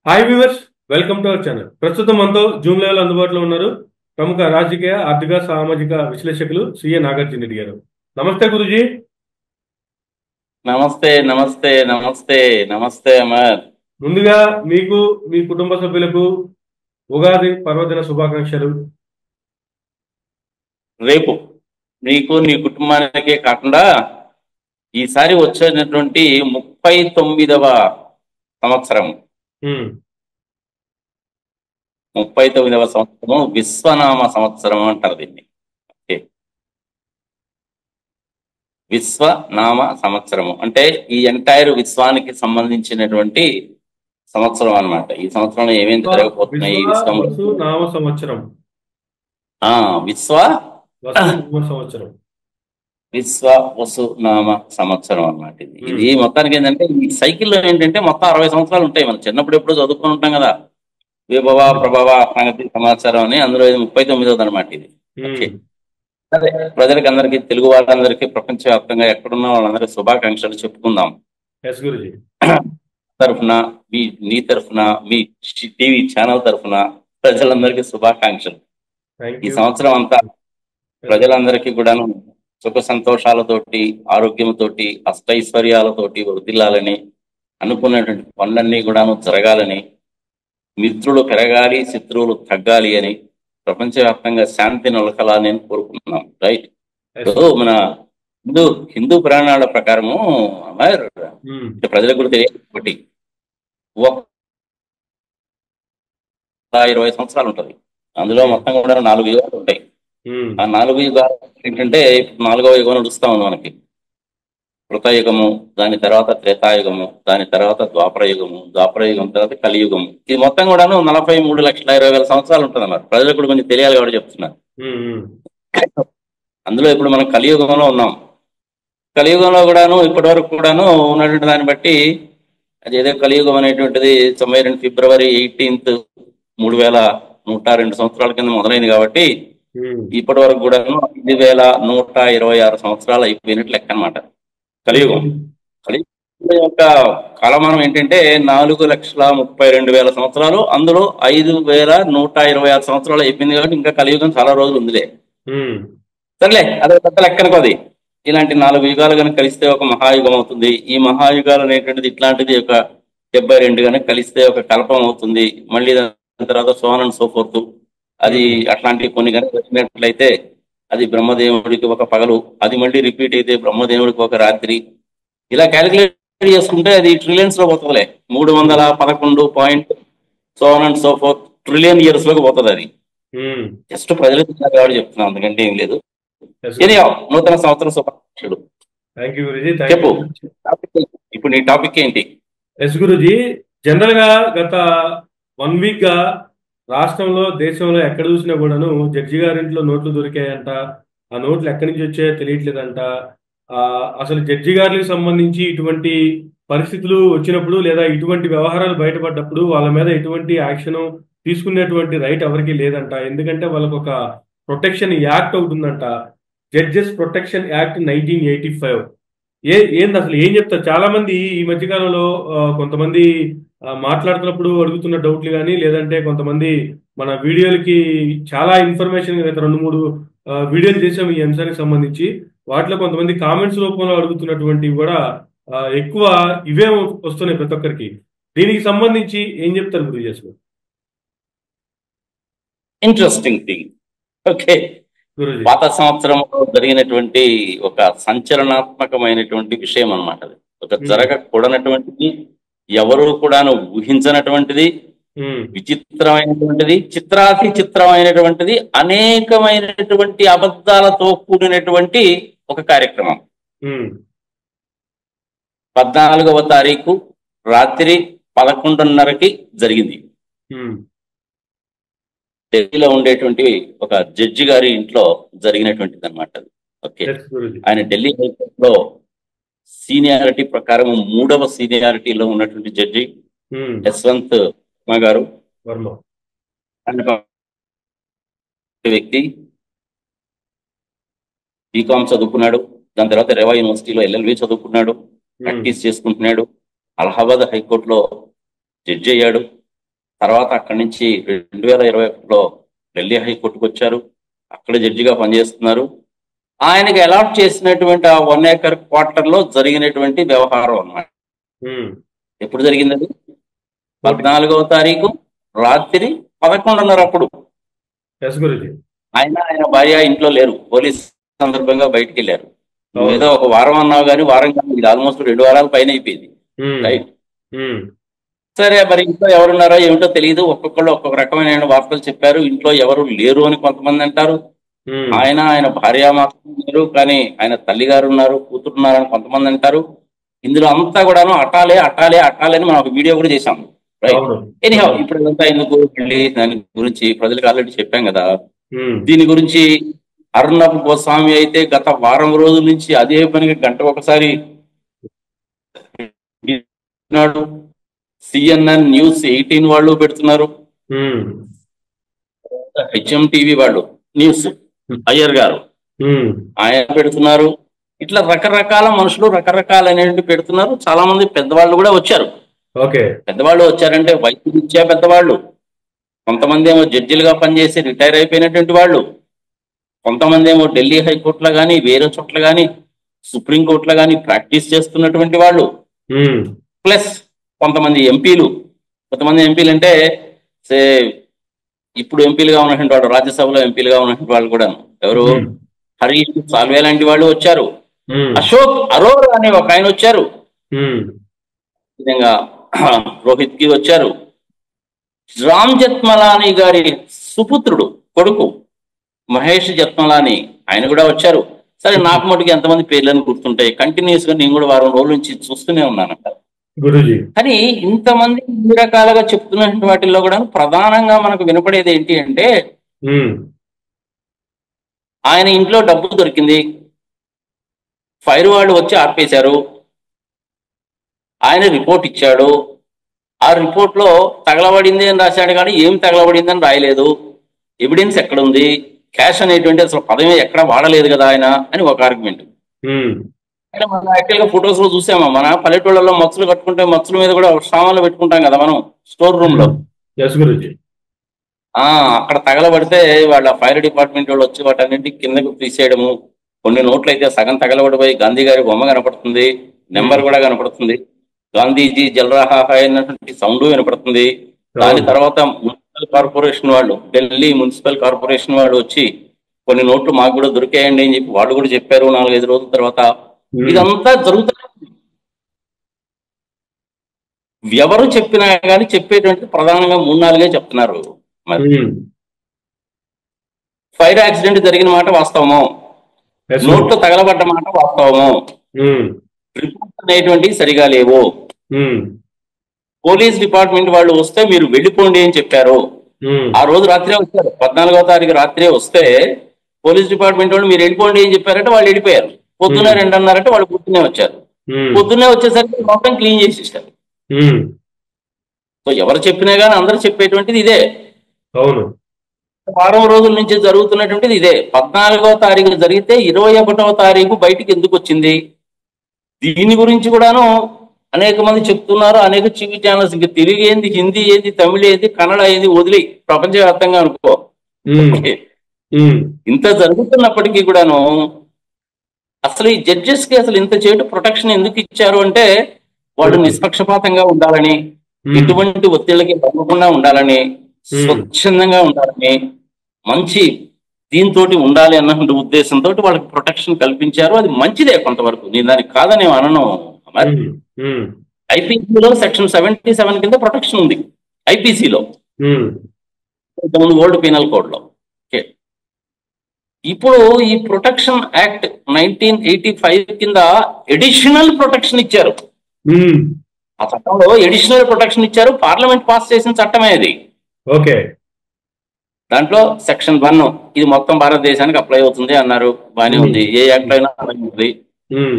Hi viewers, welcome to our channel. ప్రస్తుతం మనతో Zoom level అందుబాటులో ఉన్నారు ప్రముఖ రాజకీయ, ఆర్థిక, సామాజిక విశ్లేషకులు సిఏ నాగార్జున రెడ్డి గారు. నమస్తే గురుజీ. నమస్తే నమస్తే నమస్తే నమస్తే అమర్. ముందుగా మీకు, మీ కుటుంబ సభ్యులకు ఉగాది పర్వదిన శుభాకాంక్షలు. రేపు నీకు నీ కుటుంబానికే కాకుండా ఈసారి వచ్చేటటువంటి 39వ సంవత్సరం ఉమ్, 39వ సంవత్సరం విశ్వనామ సంవత్సరం అంటారు దీన్ని. ఓకే, విశ్వనామ సంవత్సరము అంటే ఈ ఎంటైర్ విశ్వానికి సంబంధించినటువంటి సంవత్సరం అన్నమాట. ఈ సంవత్సరంలో ఏమేమి జరగబోతున్నాయి ఈ విశ్వంలో. వసు నామ సంవత్సరం. విశ్వ వసు నామ సంవత్సరం. విశ్వ వసు నామ సంవత్సరం అన్నమాట. ఇది మొత్తానికి ఏంటంటే ఈ సైకిల్లో ఏంటంటే మొత్తం 60 సంవత్సరాలు ఉంటాయి. మనం చిన్నప్పుడు ఎప్పుడు చదువుకుని ఉంటాం కదా, విభవ ప్రభవ ప్రగతి సమాచారం అని. అందులో ఇది 39వది అనమాట ఇది. ఓకే, సరే, ప్రజలకి అందరికీ, తెలుగు వాళ్ళందరికీ, ప్రపంచవ్యాప్తంగా ఎక్కడున్న వాళ్ళందరికీ శుభాకాంక్షలు చెప్పుకుందాం. ఎస్ గురుజీ. తరఫున నీ తరఫున, మీ టీవీ ఛానల్ తరఫున ప్రజలందరికీ శుభాకాంక్షలు. థ్యాంక్ ఈ యూ. సంవత్సరం అంతా ప్రజలందరికీ కూడాను సుఖ సంతోషాలతోటి, ఆరోగ్యంతోటి, అష్టైశ్వర్యాలతోటి వృద్ధిల్లాలని, అనుకున్నటువంటి పనులన్నీ కూడాను జరగాలని, మిత్రులు పెరగాలి, శత్రువులు తగ్గాలి అని, ప్రపంచవ్యాప్తంగా శాంతి నెలకొలాలని అని కోరుకుంటున్నాం. రైట్. సో మన హిందూ పురాణాల ప్రకారము అమర్, ప్రజలకు కూడా తెలియదు, ఒకటి 20 సంవత్సరాలు ఉంటుంది. అందులో మొత్తం కూడా 4 యుగాలు ఉంటాయి. ఆ 4 యుగాలు ఏంటంటే ఇప్పుడు 4వ యుగం నడుస్తా ఉంది మనకి. కృతయుగము, దాని తర్వాత త్రేతాయుగము, దాని తర్వాత ద్వాపర యుగము, ద్వాపర యుగం తర్వాత కలియుగము. ఇది మొత్తం కూడాను 43,20,000 సంవత్సరాలు ఉంటుంది అన్నారు. ప్రజలకు కూడా కొంచెం తెలియాలి కాబట్టి చెప్తున్నారు. అందులో ఇప్పుడు మనం కలియుగంలో ఉన్నాం. కలియుగంలో కూడాను ఇప్పటి వరకు కూడాను ఉన్నటువంటి దాన్ని బట్టి అది ఏదో కలియుగం అనేటువంటిది 92 ఫిబ్రవరి 18 3,102 సంవత్సరాల కింద మొదలైంది కాబట్టి ఇప్పటి వరకు కూడా 5,126 సంవత్సరాలు అయిపోయినట్లు లెక్క అనమాట కలియుగం. కలియుగం యొక్క కాలమానం ఏంటంటే 4,32,000 సంవత్సరాలు. అందులో 5,126 సంవత్సరాలు అయిపోయింది కాబట్టి ఇంకా కలియుగం చాలా రోజులు ఉందిలే. సర్లే, అదే పెద్ద లెక్కనకు అది. ఇలాంటి 4 యుగాలు కనుక కలిస్తే ఒక మహాయుగం అవుతుంది. ఈ మహాయుగాలు అనేటువంటిది ఇట్లాంటిది ఒక 72 కనుక కలిస్తే ఒక కల్పం అవుతుంది. మళ్ళీ దాని తర్వాత సోన్ అండ్ సో ఫోర్త్, అది అట్లాంటి కొన్ని కనుక వచ్చినట్లయితే అది బ్రహ్మదేవుడికి ఒక పగలు, అది మళ్ళీ రిపీట్ అయితే బ్రహ్మదేవుడికి ఒక రాత్రి. ఇలా క్యాలిక్యులేట్ చేసుకుంటే అది ట్రిలియన్స్ లో పోతుందిలే. 311 point so on and so forth trillion years లోకి పోతుంది అది. జస్ట్ ప్రజలకు కాబట్టి చెప్తున్నాం, అందుకంటే ఏం లేదు. నూతన సంవత్సరం శుభాకాంక్షలు. చెప్పు, ఇప్పుడు నీ టాపిక్ ఏంటి? ఎస్ గురుజీ, జనరల్ గా గత 1 వీక్ గా రాష్ట్రంలో, దేశంలో ఎక్కడ చూసినా కూడాను జడ్జి గారింట్లో నోట్లు దొరికాయంట. ఆ నోట్లు ఎక్కడి నుంచి వచ్చాయో తెలియట్లేదంట. అసలు జడ్జి గారికి సంబంధించి ఇటువంటి పరిస్థితులు వచ్చినప్పుడు లేదా ఇటువంటి వ్యవహారాలు బయటపడ్డప్పుడు వాళ్ళ మీద ఎటువంటి యాక్షన్ తీసుకునేటువంటి రైట్ ఎవరికి లేదంట. ఎందుకంటే వాళ్ళకు ఒక ప్రొటెక్షన్ యాక్ట్ ఒకటి ఉందంట, జడ్జెస్ ప్రొటెక్షన్ యాక్ట్ 1985. ఏంది అసలు, ఏం చెప్తారు? చాలా మంది ఈ మధ్యకాలంలో కొంతమంది మాట్లాడుతున్నప్పుడు అడుగుతున్న డౌట్లు కానీ, లేదంటే కొంతమంది మన వీడియోలకి చాలా ఇన్ఫర్మేషన్, 2-3 వీడియోలు చేసాం ఈ అంశానికి సంబంధించి. వాటిలో కొంతమంది కామెంట్స్ రూపంలో అడుగుతున్నటువంటివి కూడా ఎక్కువ ఇవే వస్తున్నాయి ప్రతి ఒక్కరికి. దీనికి సంబంధించి ఏం చెప్తారు గురుజీ అసలు? Interesting thing. ఓకే, పాత సంవత్సరంలో జరిగినటువంటి ఒక సంచలనాత్మకమైనటువంటి విషయం అన్నమాట. అది ఒక జరగకూడనటువంటిది, ఎవరు కూడా ఊహించనటువంటిది, విచిత్రమైనటువంటిది, చిత్రాతి చిత్రమైనటువంటిది, అనేకమైనటువంటి అబద్ధాలతో కూడినటువంటి ఒక కార్యక్రమం. 14వ తారీఖు రాత్రి 11:30కి జరిగింది. ఢిల్లీలో ఉండేటువంటి ఒక జడ్జి గారి ఇంట్లో జరిగినటువంటిది అనమాట. ఓకే, ఆయన ఢిల్లీ హైకోర్టు లో సీనియారిటీ ప్రకారం 3వ సీనియారిటీలో ఉన్నటువంటి జడ్జి యశ్వంత్ వర్మ గారు. వ్యక్తి బీకామ్ చదువుకున్నాడు, దాని తర్వాత రేవా యూనివర్సిటీలో LLB చదువుకున్నాడు, ప్రాక్టీస్ చేసుకుంటున్నాడు, అలహాబాద్ హైకోర్టులో జడ్జి అయ్యాడు. తర్వాత అక్కడి నుంచి 2021లో ఢిల్లీ హైకోర్టుకు వచ్చారు. అక్కడ జడ్జిగా పనిచేస్తున్నారు. ఆయనకి అలాట్ చేసినటువంటి ఆ 1 acre క్వార్టర్లో జరిగినటువంటి వ్యవహారం అన్నమాట. ఎప్పుడు జరిగింది? 14వ తారీఖు రాత్రి 11:30 అప్పుడు. ఆయన భార్య ఇంట్లో లేరు, పోలీస్ సందర్భంగా బయటికి వెళ్ళారు. ఏదో ఒక వారం అన్నావు కానీ వారం కాదు, ఇది ఆల్మోస్ట్ 2 వారాల పైన అయిపోయింది. రైట్. సరే, మరి ఇంట్లో ఎవరున్నారో ఏమిటో తెలియదు. ఒక్కొక్కళ్ళు ఒక్కొక్క రకమైన వార్తలు చెప్పారు. ఇంట్లో ఎవరు లేరు అని కొంతమంది అంటారు. ఆయన భార్య మాత్రం లేరు, కానీ ఆయన తల్లిగారు ఉన్నారు, కూతురున్నారని కొంతమంది అంటారు. ఇందులో అంతా కూడాను అటాలే అని మనం ఒక వీడియో కూడా చేశాం. రైట్. ఎనీహౌ, ఇప్పుడు ఇదంతా ఎందుకు మళ్ళీ దాని గురించి ప్రజలకు ఆల్రెడీ చెప్పాం కదా. దీని గురించి అర్ణబ్ గోస్వామి అయితే గత వారం రోజుల నుంచి అదే పనికి గంట ఒకసారి CNN న్యూస్ 18 వాళ్ళు పెడుతున్నారు, HMTV వాళ్ళు న్యూస్ అయ్యర్ గారు ఆయన పెడుతున్నారు. ఇట్లా రకరకాల మనుషులు రకరకాలైనటువంటి పెడుతున్నారు. చాలా మంది పెద్దవాళ్ళు కూడా వచ్చారు. పెద్దవాళ్ళు వచ్చారంటే వయసు ఇచ్చే పెద్దవాళ్ళు, కొంతమంది ఏమో జడ్జిలుగా పనిచేసి రిటైర్ అయిపోయినటువంటి వాళ్ళు, కొంతమంది ఏమో ఢిల్లీ హైకోర్టులో కానీ వేరే చోట్ల కానీ సుప్రీంకోర్టులో కానీ ప్రాక్టీస్ చేస్తున్నటువంటి వాళ్ళు, ప్లస్ కొంతమంది ఎంపీలు. కొంతమంది ఎంపీలు అంటే ఇప్పుడు ఎంపీలుగా ఉన్నటువంటి వాళ్ళు, రాజ్యసభలో ఎంపీలుగా ఉన్నటువంటి వాళ్ళు కూడా, ఎవరు, హరీష్ సాల్వే లాంటి వాళ్ళు వచ్చారు. అశోక్ అరోరా అనే ఒక ఆయన వచ్చారు. విధంగా రోహిత్ కి వచ్చారు. రామ్ జెత్మలానీ గారి సుపుత్రుడు కొడుకు మహేష్ జెత్మలానీ ఆయన కూడా వచ్చారు. సరే, నాకు మటుకు ఎంతమంది పేర్లను గుర్తుంటాయి, కంటిన్యూస్ గా నేను కూడా వారం రోజుల నుంచి చూస్తూనే ఉన్నానంట. కానీ ఇంతమంది ఇన్ని రకాలుగా చెప్తున్నటువంటి వాటిల్లో కూడా ప్రధానంగా మనకు వినపడేది ఏంటి అంటే, ఆయన ఇంట్లో డబ్బు దొరికింది, ఫైర్ వాళ్ళు వచ్చి ఆర్పేశారు. ఆయన రిపోర్ట్ ఇచ్చాడు. ఆ రిపోర్ట్ లో తగలబడింది అని రాశాడు, కానీ ఏం తగలబడింది అని రాయలేదు. ఎవిడెన్స్ ఎక్కడుంది? క్యాష్ అనేటువంటి అసలు పదమే ఎక్కడ వాడలేదు కదా ఆయన అని ఒక ఆర్గ్యుమెంట్. అంటే మనం యాక్చువల్ గా ఫొటోస్ లో చూసామా, మన పల్లెటూళ్ళలో మచ్చులు కట్టుకుంటే మచ్చుల మీద కూడా సామాన్లు పెట్టుకుంటాం కదా మనం స్టోర్ రూమ్ లో. అక్కడ తగలబడితే వాళ్ళ ఫైర్ డిపార్ట్మెంట్ వాళ్ళు వచ్చి వాటన్నింటి కిందకు తీసేయడము. కొన్ని నోట్లు అయితే సగం తగలబడిపోయి గాంధీ గారి బొమ్మ కనపడుతుంది, నెంబర్ కూడా కనపడుతుంది, గాంధీజీ జల్రహా అయినటువంటి సౌండ్ వినపడుతుంది. దాని తర్వాత మున్సిపల్ కార్పొరేషన్ వాళ్ళు, ఢిల్లీ మున్సిపల్ కార్పొరేషన్ వాళ్ళు వచ్చి కొన్ని నోట్లు మాకు కూడా దొరికాయండి అని చెప్పి వాళ్ళు కూడా చెప్పారు 4-5 రోజుల తర్వాత. ఇదంతా జరుగుతుంది. ఎవరు చెప్పినా కానీ చెప్పేటువంటి ప్రధానంగా 3-4 చెప్తున్నారు. మరి ఫైర్ యాక్సిడెంట్ జరిగిన మాట వాస్తవము, నోట్లు తగలబడ్డ మాట వాస్తవము, రిపోర్ట్స్ అనేటువంటివి సరిగా లేవు. పోలీస్ డిపార్ట్మెంట్ వాళ్ళు వస్తే మీరు వెళ్ళిపోండి అని చెప్పారు. ఆ రోజు రాత్రే వచ్చారు, 14వ తారీఖు రాత్రే వస్తే పోలీస్ డిపార్ట్మెంట్ వాళ్ళు మీరు వెళ్ళిపోండి అని చెప్పారంటే వాళ్ళు వెళ్ళిపోయారు. పొద్దున్నే 2:30 వాళ్ళు పొద్దున్నే వచ్చారు. పొద్దున్నే వచ్చేసరికి మొత్తం క్లీన్ చేసేసారు. సో ఎవరు చెప్పినా కానీ అందరూ చెప్పేటువంటిది ఇదే. అవును, వారం రోజుల నుంచి జరుగుతున్నటువంటిది ఇదే. 14వ తారీఖు జరిగితే 21వ తారీఖు బయటికి ఎందుకు వచ్చింది? దీని గురించి కూడాను అనేక మంది చెప్తున్నారు. అనేక టీవీ ఛానల్స్, ఇంకా తెలుగు ఏంది, హిందీ ఏంది, తమిళ ఏంది, కన్నడ ఏంది వదిలి ప్రపంచవ్యాప్తంగా అనుకో. ఇంత జరుగుతున్నప్పటికీ కూడాను అసలు ఈ జడ్జెస్ కి అసలు ఇంత చేటు ప్రొటెక్షన్ ఎందుకు ఇచ్చారు అంటే, వాళ్ళు నిష్పక్షపాతంగా ఉండాలని, ఎటువంటి ఒత్తిళ్ళకి తగ్గకుండా ఉండాలని, స్వచ్ఛందంగా ఉండాలని, మంచి దీంతో ఉండాలి అన్నటువంటి ఉద్దేశంతో వాళ్ళకి ప్రొటెక్షన్ కల్పించారు. అది మంచిదే కొంతవరకు, నేను దానికి కాదని అనను. మరి ఐపీసీలో సెక్షన్ 77 కింద ప్రొటెక్షన్ ఉంది ఐపీసీలో, ఓల్డ్ పీనల్ కోడ్ లో. ఇప్పుడు ఈ ప్రొటెక్షన్ యాక్ట్ 1985 కింద ఎడిషనల్ ప్రొటెక్షన్ ఇచ్చారు. ఆ చట్టంలో ఎడిషనల్ ప్రొటెక్షన్ ఇచ్చారు. పార్లమెంట్ పాస్ చేసిన చట్టమే అది. ఓకే, దాంట్లో సెక్షన్ 1 ఇది మొత్తం భారతదేశానికి అప్లై అవుతుంది అన్నారు. బానే ఉంది, ఏ యాక్ట్ అయినా అప్లై అవుతుంది.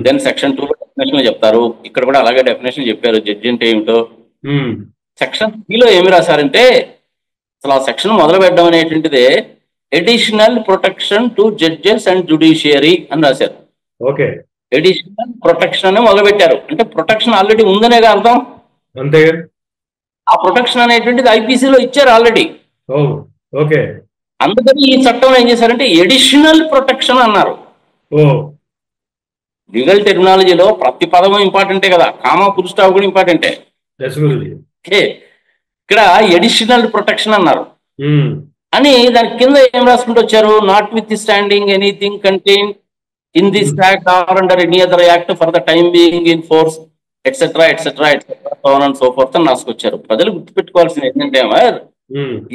దెన్ సెక్షన్ 2 డెఫినేషన్ చెప్తారు. ఇక్కడ కూడా అలాగే డెఫినేషన్ చెప్పారు, జడ్జి అంటే ఏమిటో. సెక్షన్ 3లో ఏమి రాశారంటే, అసలు ఆ సెక్షన్ మొదలు పెట్టడం అనేటువంటిదే additional protection to judges and judiciary అని రాశారు. ఓకే, ఎడిషనల్ ప్రొటెక్షన్ అని మొదలు పెట్టారు. అంటే ప్రొటెక్షన్ ఆల్రెడీ ఉందనే అర్థం. అంతే. ఆ ప్రొటెక్షన్ అనేటువంటిది ఐపీసీలో ఇచ్చారు ఆల్రెడీ. ఓకే. అందుకని ఈ చట్టంలో ఏం చేశారంటే ఎడిషనల్ ప్రొటెక్షన్ అన్నారు. లీగల్ టెర్మినాలజీలో ప్రతి పదము ఇంపార్టెంటే కదా, కామా ఫుల్ స్టాప్ కూడా ఇంపార్టెంటే. ఇక్కడ ఎడిషనల్ ప్రొటెక్షన్ అన్నారు. అని దాని కింద ఏం రాసుకుంటూ వచ్చారు, notwithstanding anything contain in this act or under any other act for the time being in force etcetera etcetera etcetera so on and so forth అని రాసుకొచ్చారు. ప్రజలు గుర్తుపెట్టుకోవాల్సింది ఏంటంటే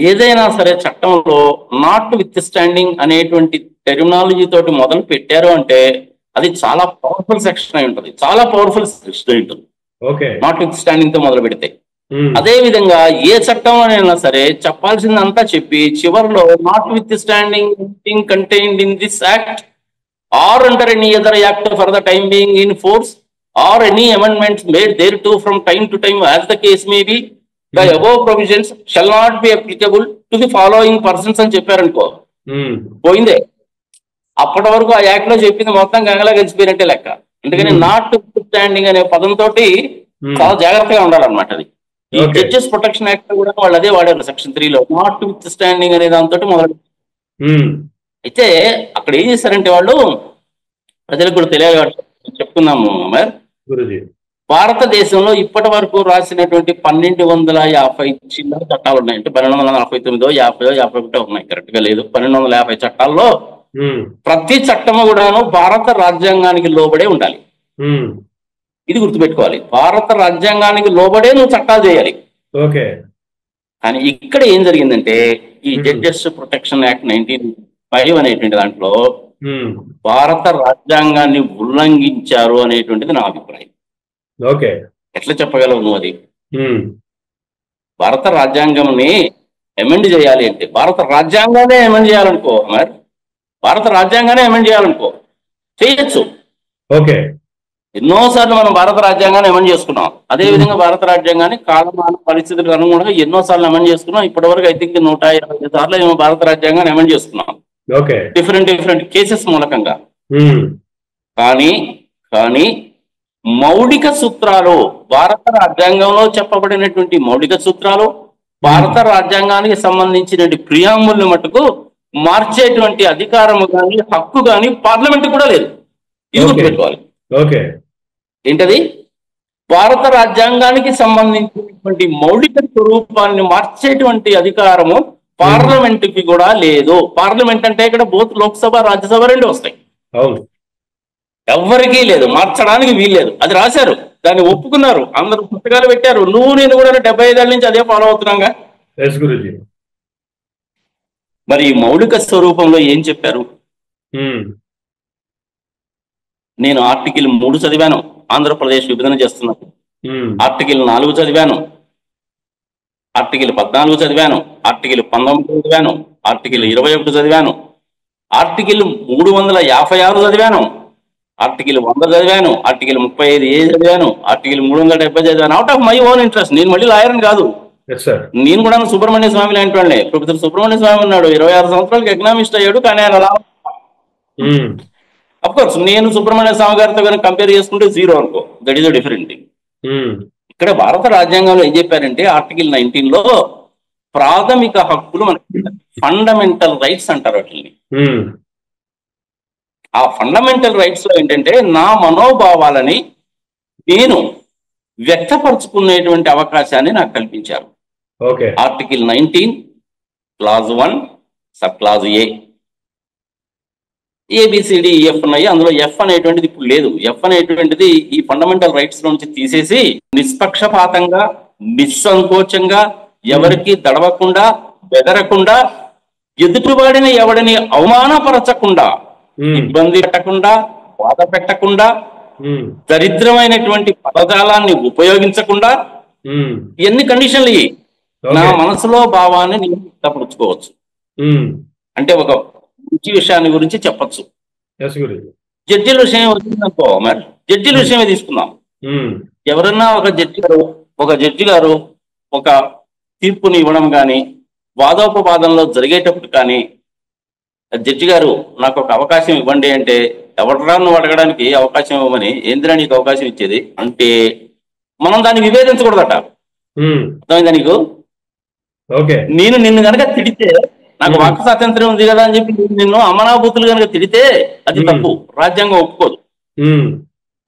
ఏదైనా సరే చట్టంలో నాట్ విత్ స్టాండింగ్ అనేటువంటి టెర్మినాలజీ తోటి మొదలు పెట్టారు అంటే అది చాలా పవర్ఫుల్ సెక్షన్ అయి ఉంటుంది, చాలా పవర్ఫుల్ సెక్షన్ అయి ఉంటుంది నాట్ విత్ స్టాండింగ్ తో మొదలు పెడితే. అదే విధంగా ఏ చట్టంలోనైనా సరే చెప్పాల్సిందంతా చెప్పి చివరిలో notwithstanding contained in this act or under any other act for the time being in force or any amendments made thereto from time to time as the case may be the above provisions shall not be applicable to the following persons అని చెప్పారనుకో, పోయిందే. అప్పటి వరకు ఆ act లో చెప్పింది మొత్తం గంగలా కలిసిపోయినట్టే లెక్క. అందుకని నాట్ విత్ స్టాండింగ్ అనే పదంతో చాలా జాగ్రత్తగా ఉండాలన్నమాట. అది ఈ జడ్జెస్ ప్రొటెక్షన్ యాక్ట్ కూడా వాళ్ళు అదే వాడారు సెక్షన్ 3లో, నాట్ విత్ స్టాండింగ్ అనే దాంతో మొదలు. అయితే అక్కడ ఏం చేశారంటే వాళ్ళు ప్రజలకు కూడా తెలియాలి చెప్పుకున్నాము మరి. భారతదేశంలో ఇప్పటి వరకు రాసినటువంటి 1250 చిల్లర చట్టాలు ఉన్నాయి. అంటే 1249, 50, 51 ఉన్నాయి, కరెక్ట్ గా లేదు. 1250 చట్టాల్లో ప్రతి చట్టము కూడాను భారత రాజ్యాంగానికి లోబడే ఉండాలి. ఇది గుర్తుపెట్టుకోవాలి, భారత రాజ్యాంగానికి లోబడే నువ్వు చట్టాలు చేయాలి. కానీ ఇక్కడ ఏం జరిగిందంటే ఈ జడ్జెస్ ప్రొటెక్షన్ యాక్ట్ 1905 అనేటువంటి దాంట్లో భారత రాజ్యాంగాన్ని ఉల్లంఘించారు అనేటువంటిది నా అభిప్రాయం. ఎట్లా చెప్పగలవు నువ్వు అది? భారత రాజ్యాంగంని అమెండ్ చేయాలి అంటే భారత రాజ్యాంగానే అమెండ్ చేయాలనుకో, మరి భారత రాజ్యాంగానే అమెండ్ చేయాలనుకో చేయొచ్చు. ఎన్నోసార్లు మనం భారత రాజ్యాంగాన్ని అమెండ్ చేసుకున్నాం. అదేవిధంగా భారత రాజ్యాంగాన్ని కాలమాన పరిస్థితులకు అనుగుణంగా ఎన్నోసార్లు అమెండ్ చేసుకున్నాం. ఇప్పటివరకు ఐ థింక్ 120 సార్లు మేము భారత రాజ్యాంగాన్ని అమెండ్ చేసుకున్నాం, డిఫరెంట్ కేసెస్ మూలకంగా. కానీ మౌలిక సూత్రాలు, భారత రాజ్యాంగంలో చెప్పబడినటువంటి మౌలిక సూత్రాలు, భారత రాజ్యాంగానికి సంబంధించిన ప్రియాంబుల్ని మటుకు మార్చేటువంటి అధికారము కానీ హక్కు కానీ పార్లమెంట్ కూడా లేదు. ఇది గుర్తుపెట్టుకోవాలి. ఏంటది? భారత రాజ్యాంగానికి సంబంధించినటువంటి మౌలిక స్వరూపాన్ని మార్చేటువంటి అధికారము పార్లమెంటుకి కూడా లేదు. పార్లమెంట్ అంటే ఇక్కడ బోత్ లోక్సభ రాజ్యసభ రెండు వస్తాయి. ఎవరికీ లేదు, మార్చడానికి వీల్లేదు. అది రాశారు, దాన్ని ఒప్పుకున్నారు, అందరూ పుస్తకాలు పెట్టారు. నువ్వు నేను కూడా 75 ఏళ్ళ నుంచి అదే ఫాలో అవుతున్నాగా. మరి మౌలిక స్వరూపంలో ఏం చెప్పారు? నేను ఆర్టికల్ 3 చదివాను, ఆంధ్రప్రదేశ్ విభజన చేస్తున్నాను. ఆర్టికల్ 4 చదివాను, ఆర్టికల్ 14 చదివాను, ఆర్టికల్ 19 చదివాను, ఆర్టికల్ 21 చదివాను, ఆర్టికల్ 356 చదివాను, ఆర్టికల్ 100 చదివాను, ఆర్టికల్ 35A చదివాను, ఆర్టికల్ 370 చదివాను. Out of my own interest. నేను మళ్ళీ లాయర్ని కాదు, నేను కూడా సుబ్రహ్మణ్య స్వామి లాంటి వాళ్ళే. ప్రొఫెసర్ సుబ్రహ్మణ్య స్వామి ఉన్నాడు, 26 సంవత్సరాలకు ఎకనామిస్ట్ అయ్యాడు. కానీ ఆయన అలా అఫ్ కోర్స్ నేను సుబ్రహ్మణ్య స్వామి గారితో కనుక కంపేర్ చేసుకుంటే 0 అనుకో, that is a different thing. ఇక్కడ భారత రాజ్యాంగంలో ఏం చెప్పారంటే ఆర్టికల్ 19లో ప్రాథమిక హక్కులు మనకి ఫండమెంటల్ రైట్స్ అంటారు వాటిని. ఆ ఫండమెంటల్ రైట్స్ లో ఏంటంటే నా మనోభావాలని నేను వ్యక్తపరుచుకునేటువంటి అవకాశాన్ని నాకు కల్పించారు. ఆర్టికల్ 19 క్లాజ్ 1 సబ్ క్లాజ్ ఏ, ABCDEF ఉన్నాయి. అందులో ఎఫ్ అనేటువంటిది ఇప్పుడు లేదు. ఎఫ్ అనేటువంటిది ఈ ఫండమెంటల్ రైట్స్ నుంచి తీసేసి నిష్పక్షపాతంగా, నిస్సంకోచంగా, ఎవరికి దడవకుండా, బెదరకుండా, ఎదుటివాడిని ఎవడిని అవమానపరచకుండా, ఇబ్బంది పెట్టకుండా, బాధ పెట్టకుండా, దరిద్రమైనటువంటి పదజాలాన్ని ఉపయోగించకుండా, ఎన్ని కండిషన్లు నా మనసులో భావాన్ని నేను వ్యక్తపరుచుకోవచ్చు. అంటే ఒక మంచి విషయాన్ని గురించి చెప్పచ్చు. జడ్జిల విషయం వచ్చిందనుకో, మరి జడ్జిల విషయమే తీసుకుందాం. ఎవరన్నా ఒక జడ్జి గారు ఒక తీర్పుని ఇవ్వడం కానీ, వాదోపవాదంలో జరిగేటప్పుడు కానీ, జడ్జి గారు నాకు ఒక అవకాశం ఇవ్వండి అంటే, ఎవడరా నువ్వు అడగడానికి అవకాశం ఇవ్వమని, ఏందిరా నీకు అవకాశం ఇచ్చేది అంటే మనం దాన్ని విభేదించకూడదట. అర్థమైందా నీకు? ఓకే. నేను నిన్ను కనుక తిడితే, నాకు వాక్ స్వాతంత్రం ఉంది కదా అని చెప్పి నిన్ను అమనాభూతులు కనుక తిడితే అది తప్పు, రాజ్యాంగం ఒప్పుకోదు.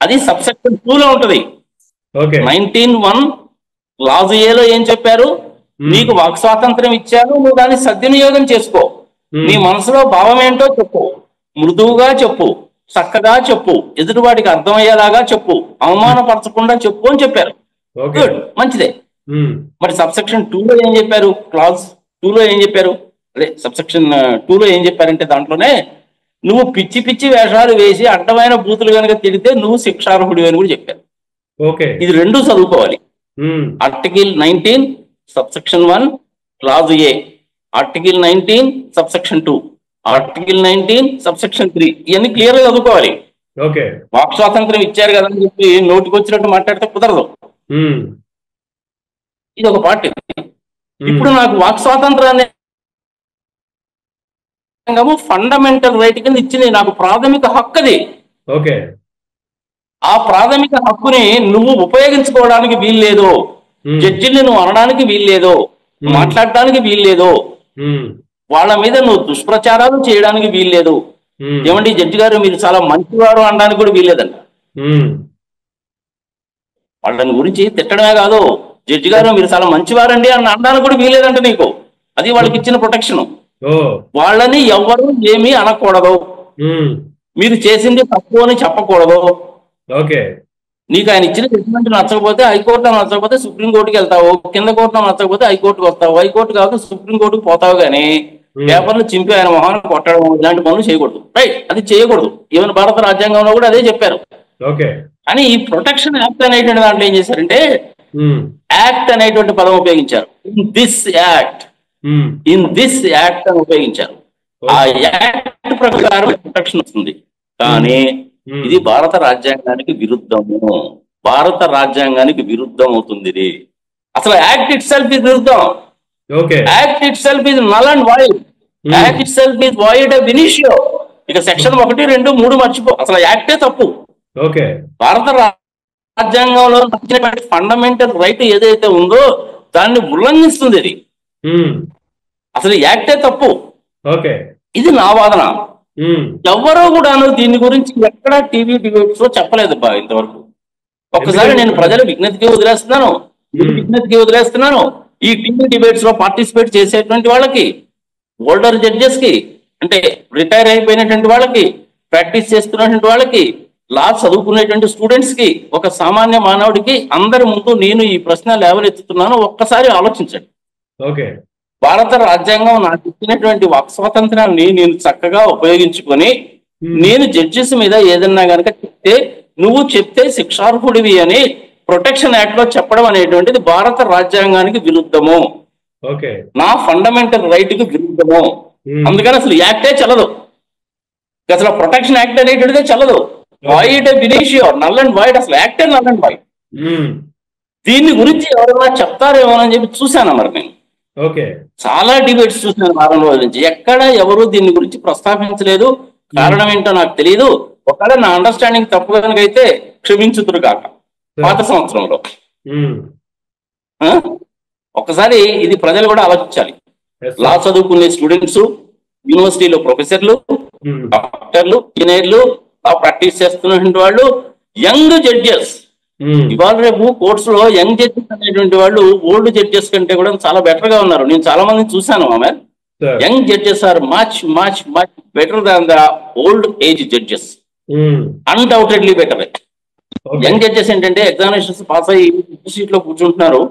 అది సబ్సెక్షన్ 2 లో ఉంటది. 19(1) క్లాజ్ ఏలో ఏం చెప్పారు? నీకు వాక్ స్వాతంత్రం ఇచ్చారు, నువ్వు దాన్ని సద్వినియోగం చేసుకో. నీ మనసులో భావం ఏంటో చెప్పు, మృదువుగా చెప్పు, చక్కగా చెప్పు, ఎదుటివాడికి అర్థమయ్యేలాగా చెప్పు, అవమానపరచకుండా చెప్పు అని చెప్పారు. గుడ్, మంచిదే. మరి సబ్సెక్షన్ 2 లో ఏం చెప్పారు? క్లాజ్ 2 లో ఏం చెప్పారు? అదే సబ్సెక్షన్ 2 లో ఏం చెప్పారంటే దాంట్లోనే నువ్వు పిచ్చి పిచ్చి వేషాలు వేసి అడ్డమైన బూతులు కనుక తిడితే నువ్వు శిక్షార్హుడి అని కూడా చెప్పారు. ఇది రెండు చదువుకోవాలి. ఆర్టికల్ 19 సబ్సెక్షన్ 1 క్లాజ్ ఏ, ఆర్టికల్ 19 సబ్సెక్షన్ 2, ఆర్టికల్ 19 సబ్సెక్షన్ 3, ఇవన్నీ క్లియర్ గా చదువుకోవాలి. వాక్ స్వాతంత్రం ఇచ్చారు కదా అని చెప్పి నోటికి వచ్చినట్టు మాట్లాడితే కుదరదు. ఇది ఒక పార్టీ. ఇప్పుడు నాకు వాక్ స్వాతంత్రాన్ని ఫండమెంటల్ రైట్ కింద ఇచ్చింది, నాకు ప్రాథమిక హక్కు అది. ఆ ప్రాథమిక హక్కుని నువ్వు ఉపయోగించుకోవడానికి వీల్లేదు, జడ్జిని నువ్వు అనడానికి వీల్లేదు, మాట్లాడడానికి వీల్లేదు, వాళ్ళ మీద నువ్వు దుష్ప్రచారాలు చేయడానికి వీల్లేదు. ఏమండి జడ్జి గారు మీరు చాలా మంచివారు అనడానికి కూడా వీల్లేదండి. వాళ్ళని గురించి తిట్టడమే కాదు, జడ్జి గారు మీరు చాలా మంచివారండి అని అనడానికి కూడా వీల్లేదంట నీకు. అది వాళ్ళకి ఇచ్చిన ప్రొటెక్షన్. వాళ్ళని ఎవరు ఏమీ అనకూడదు, మీరు చేసింది తప్పు అని చెప్పకూడదు. నీకు ఆయన ఇచ్చిన జడ్జిమెంట్ నచ్చకపోతే హైకోర్టులో నచ్చకపోతే సుప్రీంకోర్టుకి వెళ్తావు, కింద కోర్టులో నచ్చకపోతే హైకోర్టుకి వస్తావు, హైకోర్టు కాదు సుప్రీంకోర్టుకి పోతావు. కానీ పేపర్లు చింపి ఆయన మొహాన్ని కొట్టడం ఇలాంటి పనులు చేయకూడదు. రైట్, అది చేయకూడదు. ఈవెన్ భారత రాజ్యాంగంలో కూడా అదే చెప్పారు. కానీ ఈ ప్రొటెక్షన్ యాక్ట్ అనేటువంటి దాంట్లో ఏం చేశారంటే యాక్ట్ అనేటువంటి పదం ఉపయోగించారు. ఇన్ దిస్ యాక్ట్ అని ఉపయోగించారు. ఆ యాక్ట్ ప్రకారం ప్రొటెక్షన్ వస్తుంది. కానీ ఇది భారత రాజ్యాంగానికి విరుద్ధము, భారత రాజ్యాంగానికి విరుద్ధం అవుతుంది. ఇది అసలు యాక్ట్ ఇట్ సెల్ఫ్ ఇస్ విరుద్ధం. Act it self is null and wide. Act it self is wide అబ్ ఇనిషియో. ఇక సెక్షన్ 1, 2, 3 మర్చిపో, అసలు యాక్టే తప్పు. భారత రాజ్యాంగంలో ఫండమెంటల్ రైట్ ఏదైతే ఉందో దాన్ని ఉల్లంఘిస్తుంది ఇది. అసలు యాక్టే తప్పు. ఇది నా వాదన. ఎవరో కూడాను దీని గురించి ఎక్కడా టీవీ డిబేట్స్ లో చెప్పలేదు బా ఇంతవరకు. ఒక్కసారి నేను ప్రజల విజ్ఞతకి వదిలేస్తున్నాను. ఈ టీవీ డిబేట్స్ లో పార్టిసిపేట్ చేసేటువంటి వాళ్ళకి, ఓల్డర్ జడ్జెస్ కి, అంటే రిటైర్ అయిపోయినటువంటి వాళ్ళకి, ప్రాక్టీస్ చేస్తున్నటువంటి వాళ్ళకి, లా చదువుకునేటువంటి స్టూడెంట్స్ కి, ఒక సామాన్య మానవుడికి అందరి ముందు నేను ఈ ప్రశ్న లేవనెత్తుతున్నాను. ఒక్కసారి ఆలోచించండి. భారత రాజ్యాంగం నాకు ఇచ్చినటువంటి వాక్ స్వాతంత్రాన్ని నేను చక్కగా ఉపయోగించుకొని నేను జడ్జెస్ మీద ఏదన్నా గనక చెప్తే, నువ్వు చెప్తే శిక్షార్హుడివి అని ప్రొటెక్షన్ యాక్ట్ లో చెప్పడం అనేటువంటిది భారత రాజ్యాంగానికి విరుద్ధము, నా ఫండమెంటల్ రైట్ కి విరుద్ధము. అందుకని అసలు యాక్టే చల్లదు, అసలు ప్రొటెక్షన్ యాక్ట్ అనేటువంటిదే చల్లదు. వైడ్ వినేషియో, నల్ అండ్ వైడ్, అసలు యాక్టే నల్ అండ్ వైడ్. దీని గురించి ఎవరైనా చెప్తారేమో అని చెప్పి చూశాను మరి నేను. చాలా డిబేట్స్ చూసినాను వారం రోజుల నుంచి, ఎక్కడ ఎవరు దీని గురించి ప్రస్తావించలేదు. కారణం ఏంటో నాకు తెలియదు. ఒకవేళ నా అండర్స్టాండింగ్ తప్పు కనుకైతే క్షమించుతురు కాక. పాత సంవత్సరంలో ఒకసారి ఇది ప్రజలు కూడా ఆలోచించాలి. లా చదువుకునే స్టూడెంట్స్, యూనివర్సిటీలో ప్రొఫెసర్లు, డాక్టర్లు, ఇంజనీర్లు, లా ప్రాక్టీస్ చేస్తున్నటువంటి వాళ్ళు, యంగ్ జడ్జెస్. ఇవాళ రేపు కోర్ట్స్ లో యంగ్ జడ్జెస్ అనేటువంటి వాళ్ళు ఓల్డ్ జడ్జెస్ కంటే కూడా చాలా బెటర్ గా ఉన్నారు. నేను చాలా మందిని చూశాను. ఆమె young judges are much much much better than the old age judges, undoubtedly better. Young judges ఏంటంటే ఎగ్జామినేషన్స్ పాస్ అయ్యి సీట్ లో కూర్చుంటున్నారు.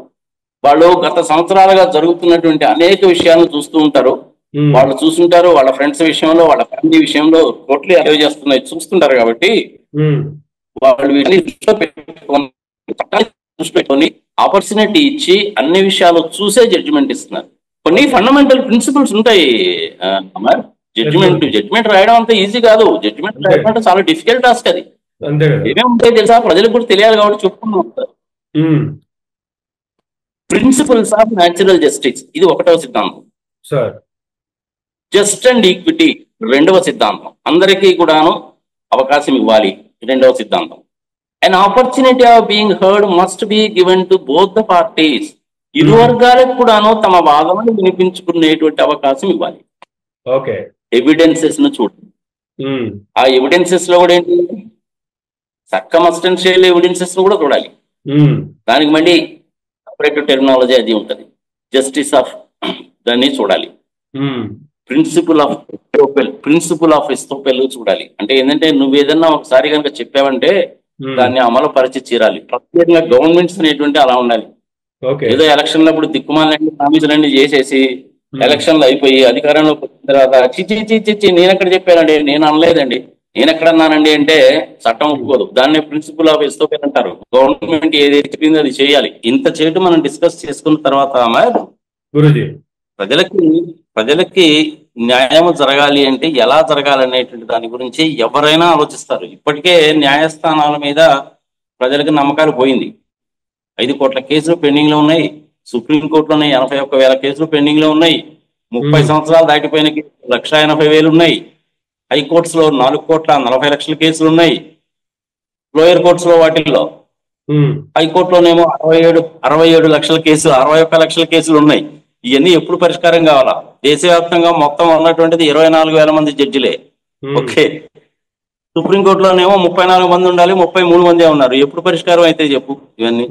వాళ్ళు గత సంవత్సరాలుగా జరుగుతున్నటువంటి అనేక విషయాలను చూస్తూ ఉంటారు. వాళ్ళు చూస్తుంటారు, వాళ్ళ ఫ్రెండ్స్ విషయంలో, వాళ్ళ ఫ్యామిలీ విషయంలో కోర్టులు అలవ్ చేస్తున్నాయి చూస్తుంటారు. కాబట్టి వాళ్ళు వీటిని దృష్టి పెట్టుకొని ఆపర్చునిటీ ఇచ్చి అన్ని విషయాలు చూసే జడ్జిమెంట్ ఇస్తున్నారు. కొన్ని ఫండమెంటల్ ప్రిన్సిపల్స్ ఉంటాయి. జడ్జిమెంట్ రాయడం అంత ఈజీ కాదు. జడ్జిమెంట్ రాయడం అంటే చాలా డిఫికల్ట్ టాస్క్. అది ఏమేమి ఉంటాయి తెలుసా, ప్రజలకు కూడా తెలియాలి కాబట్టి చెప్పుకుంటూ ఉంటారు. ప్రిన్సిపల్స్ ఆఫ్ న్యాచురల్ జస్టిస్, ఇది 1వ సిద్ధాంతం. జస్ట్ అండ్ ఈక్విటీ 2వ సిద్ధాంతం. అందరికీ కూడాను అవకాశం ఇవ్వాలి 2వ సిద్ధాంతం. An opportunity of being heard must be given to both the parties. ఇరు వర్గాలకు కూడాను తమ వాదనలు వినిపించుకునేటువంటి అవకాశం ఇవ్వాలి. ఓకే. ఎవిడెన్సెస్ ను చూడండి. ఆ ఎవిడెన్సెస్ లో కూడా ఏంటి, సర్కమ్స్టెన్షియల్ ఎవిడెన్సెస్ ను కూడా చూడాలి. దానికి మళ్ళీ సపరేట్ టెర్మినాలజీ అది ఉంటుంది. జస్టిస్ ఆఫ్ దాన్ని చూడాలి. ప్రిన్సిపల్ ఆఫ్ ఎస్తోపెల్ చూడాలి. అంటే ఏంటంటే నువ్వు ఏదన్నా ఒకసారి కనుక చెప్పావంటే దాన్ని అమలు పరిచి తీరాలి. ప్రత్యేకంగా గవర్నమెంట్స్ అనేటువంటి అలా ఉండాలి. ఏదో ఎలక్షన్లప్పుడు దిక్కుమాలన్నీ ప్రామిసులన్నీ చేసేసి ఎలక్షన్లు అయిపోయి అధికారంలోకి వచ్చిన తర్వాత చిచ్చి నేనెక్కడ చెప్పానండి, నేను అనలేదండి, నేనెక్కడన్నానండి అంటే చట్టం ఒప్పుకోదు. దాన్ని ప్రిన్సిపల్ ఆఫ్ ఎస్తోపెల్ అంటారు. గవర్నమెంట్ ఏదైతే చెప్పిందో అది చేయాలి. ఇంత చేయటం మనం డిస్కస్ చేసుకున్న తర్వాత గురూజీ ప్రజలకి న్యాయం జరగాలి అంటే ఎలా జరగాలనేటువంటి దాని గురించి ఎవరైనా ఆలోచిస్తారు. ఇప్పటికే న్యాయస్థానాల మీద ప్రజలకు నమ్మకాలు పోయింది. 5 కోట్ల కేసులు పెండింగ్ లో ఉన్నాయి. సుప్రీంకోర్టులోనే 81,000 కేసులు పెండింగ్ లో ఉన్నాయి. 30 సంవత్సరాలు దాటిపోయిన 1,80,000 ఉన్నాయి. హైకోర్ట్స్ లో 4,40,00,000 కేసులు ఉన్నాయి. లోయర్ కోర్ట్స్ లో వాటిల్లో హైకోర్టులోనేమో 67 లక్షల కేసులు, 61 లక్షల కేసులు ఉన్నాయి. ఇవన్నీ ఎప్పుడు పరిష్కారం కావాలా? దేశవ్యాప్తంగా మొత్తం ఉన్నటువంటిది 24,000 మంది జడ్జిలే. ఓకే, సుప్రీంకోర్టులోనేమో 34 మంది ఉండాలి, 33 మందే ఉన్నారు. ఎప్పుడు పరిష్కారం అయితే చెప్పు. ఇవన్నీ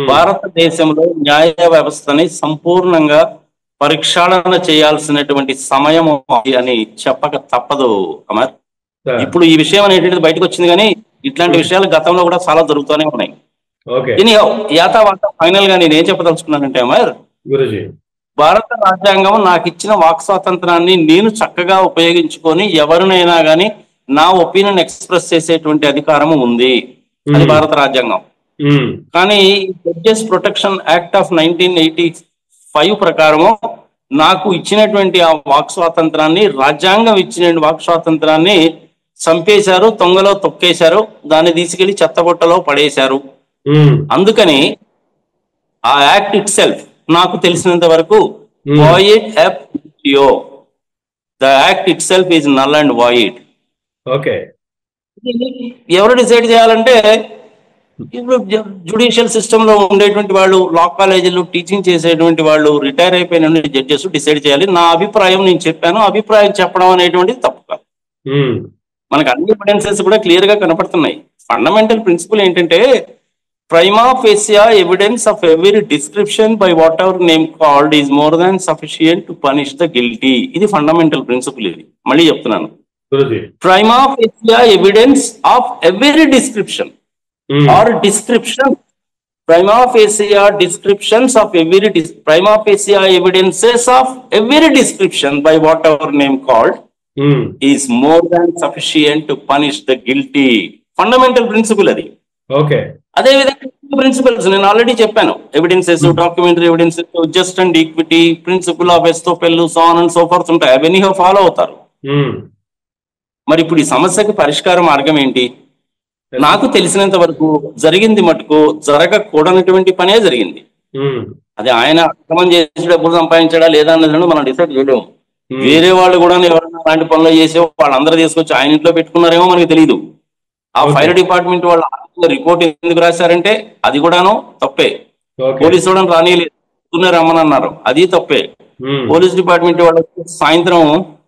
భారతదేశంలో న్యాయ వ్యవస్థని సంపూర్ణంగా పరిక్షాళన చేయాల్సినటువంటి సమయం అని చెప్పక తప్పదు అమర్. ఇప్పుడు ఈ విషయం అనేటువంటిది బయటకు వచ్చింది, కానీ ఇట్లాంటి విషయాలు గతంలో కూడా చాలా జరుగుతూనే ఉన్నాయి. దీని యాతావాత ఫైనల్ గా నేను ఏం చెప్పదలుచుకున్నానంటే అమర్, భారత రాజ్యాంగం నాకు ఇచ్చిన వాక్ స్వాతంత్రాన్ని నేను చక్కగా ఉపయోగించుకొని ఎవరినైనా గాని నా ఒపీనియన్ ఎక్స్ప్రెస్ చేసేటువంటి అధికారము ఉంది. అది భారత రాజ్యాంగం. కానీ జడ్జెస్ ప్రొటెక్షన్ యాక్ట్ ఆఫ్ 1985 ప్రకారము నాకు ఇచ్చినటువంటి ఆ వాక్ స్వాతంత్రాన్ని, రాజ్యాంగం ఇచ్చిన వాక్ స్వాతంత్రాన్ని చంపేశారు, తొంగలో తొక్కేశారు, దాన్ని తీసుకెళ్లి చెత్తబుట్టలో పడేశారు. అందుకని ఆ యాక్ట్ ఇట్ సెల్ఫ్ నాకు తెలిసినంత వరకు void ab initio. The act itself is null and void. Okay. ఎవరు డిసైడ్ చేయాలంటే ఇప్పుడు జ్యుడిషియల్ సిస్టమ్ లో ఉండేటువంటి వాళ్ళు, లా కాలేజీలో టీచింగ్ చేసేటువంటి వాళ్ళు, రిటైర్ అయిపోయిన జడ్జెస్ డిసైడ్ చేయాలి. నా అభిప్రాయం నేను చెప్పాను, అభిప్రాయం చెప్పడం అనేటువంటిది తప్పు కాదు. మనకు అన్ని ఎవిడెన్సెస్ కూడా క్లియర్ గా కనపడుతున్నాయి. ఫండమెంటల్ ప్రిన్సిపల్ ఏంటంటే prima facie evidence of every description by whatever name called is more than sufficient to punish the guilty. ఇది ఫండమెంటల్ ప్రిన్సిపల్. ఇది మళ్ళీ చెప్తున్నాను. prima facie evidence of every description or description, prima facie descriptions of every prima facie evidences of every description by whatever name called is more than sufficient to punish the guilty. Fundamental principle అది. Okay. అదే విధంగా principles నేను already చెప్పాను. Evidences, documentary evidences, just and equity, principle of estoppel, so on and so forth ఉంటాయి. అవన్నీ follow అవుతారు. మరి ఇప్పుడు ఈ సమస్యకి పరిష్కార మార్గం ఏంటి? నాకు తెలిసినంత వరకు జరిగింది మటుకు జరగకూడనటువంటి పనే జరిగింది. అది ఆయన అక్రమం చేసి డబ్బులు సంపాదించాడా లేదా అన్నది మనం డిసైడ్ చేయలేము. వేరే వాళ్ళు కూడా ఎవరైనా అలాంటి పనులు చేసే వాళ్ళందరూ తీసుకొచ్చి ఆయన ఇంట్లో పెట్టుకున్నారేమో మనకి తెలియదు. ఆ ఫైర్ డిపార్ట్మెంట్ వాళ్ళు రిపోర్ట్ ఎందుకు రాశారంటే అది కూడాను తప్పే. పోలీసు వాళ్ళని రానియలేదు, రమ్మని అన్నారు, అది తప్పే. పోలీస్ డిపార్ట్మెంట్ వాళ్ళు సాయంత్రం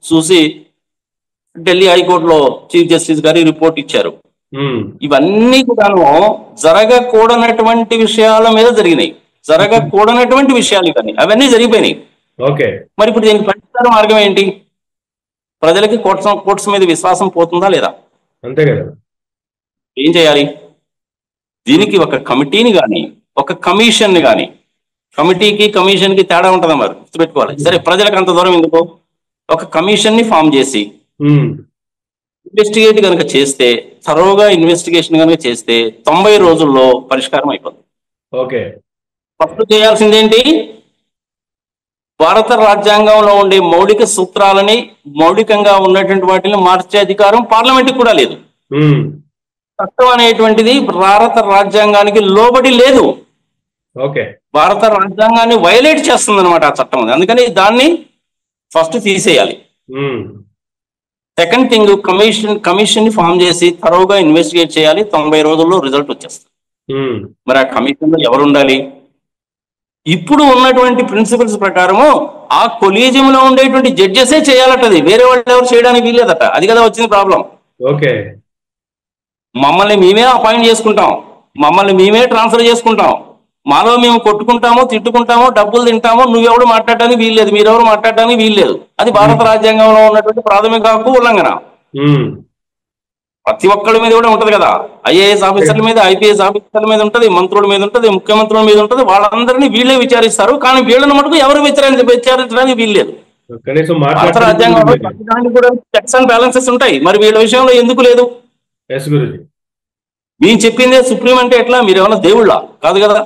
చూసి ఢిల్లీ హైకోర్టులో చీఫ్ జస్టిస్ గారి రిపోర్ట్ ఇచ్చారు. ఇవన్నీ కూడాను జరగకూడనటువంటి విషయాల మీద జరిగినాయి. జరగకూడనటువంటి విషయాలు కానీ అవన్నీ జరిగిపోయినాయి. మరి ఇప్పుడు దీనికి పరిష్కార మార్గం ఏంటి? ప్రజలకి కోర్ట్స్ మీద విశ్వాసం పోతుందా లేదా? అంతే కదా. ఏం చేయాలి? దీనికి ఒక కమిటీని కానీ, ఒక కమిషన్ కానీ, కమిటీకి కమిషన్ కి తేడా ఉంటుందా మరి గుర్తుపెట్టుకోవాలి. సరే, ప్రజలకు అంత దూరం ఎందుకు? ఒక కమిషన్ ని ఫామ్ చేసి ఇన్వెస్టిగేట్ కనుక చేస్తే, థరోగా ఇన్వెస్టిగేషన్ కనుక చేస్తే 90 రోజుల్లో పరిష్కారం అయిపోతుంది. ఓకే. ఫస్ట్ చేయాల్సిందేంటి? భారత రాజ్యాంగంలో ఉండే మౌలిక సూత్రాలని, మౌలికంగా ఉన్నటువంటి వాటిని మార్చే అధికారం పార్లమెంట్కి కూడా లేదు. చట్టం అనేటువంటిది భారత రాజ్యాంగానికి లోబడి లేదు. భారత రాజ్యాంగాన్ని వైలేట్ చేస్తుంది అనమాట ఆ చట్టం. అందుకని దాన్ని ఫస్ట్ తీసేయాలి. సెకండ్ థింగ్, కమిషన్ ని ఫామ్ చేసి థరోగా ఇన్వెస్టిగేట్ చేయాలి. 90 రోజుల్లో రిజల్ట్ వచ్చేస్తుంది. మరి ఆ కమిషన్ లో ఎవరు ఉండాలి? ఇప్పుడు ఉన్నటువంటి ప్రిన్సిపల్స్ ప్రకారము ఆ కొలీజియంలో ఉండేటువంటి జడ్జెసే చేయాలటది, వేరే వాళ్ళు ఎవరు చేయడానికి వీల్లేదట. అది కదా వచ్చింది ప్రాబ్లం. ఓకే. మమ్మల్ని మేమే అపాయింట్ చేసుకుంటాం, మమ్మల్ని మేమే ట్రాన్స్ఫర్ చేసుకుంటాం, మాలో మేము కొట్టుకుంటాము, తిట్టుకుంటాము, డబ్బులు తింటాము, నువ్వెవడు మాట్లాడడానికి వీల్లేదు, మీరెవరు మాట్లాడడానికి వీల్లేదు. అది భారత రాజ్యాంగంలో ఉన్నటువంటి ప్రాథమిక హక్కు ఉల్లంఘన. ప్రతి ఒక్కళ్ళ మీద కూడా ఉంటది కదా, ఐఏఎస్ ఆఫీసర్ల మీద, ఐపీఎస్ ఆఫీసర్ల మీద ఉంటది, మంత్రుల మీద ఉంటది, ముఖ్యమంత్రుల మీద ఉంటది. వాళ్ళందరినీ వీళ్ళే విచారిస్తారు, కానీ వీళ్ళని మటుకు ఎవరు విచారించడానికి వీల్లేదు. భారత రాజ్యాంగంలో ప్రతిదానికి కూడా చెక్స్ అండ్ బ్యాలెన్సెస్ ఉంటాయి, మరి వీళ్ళ విషయంలో ఎందుకు లేదు? మేము చెప్పిందే సుప్రీం అంటే ఎట్లా? మీరు ఏమన్నా దేవుళ్ళ కాదు కదా.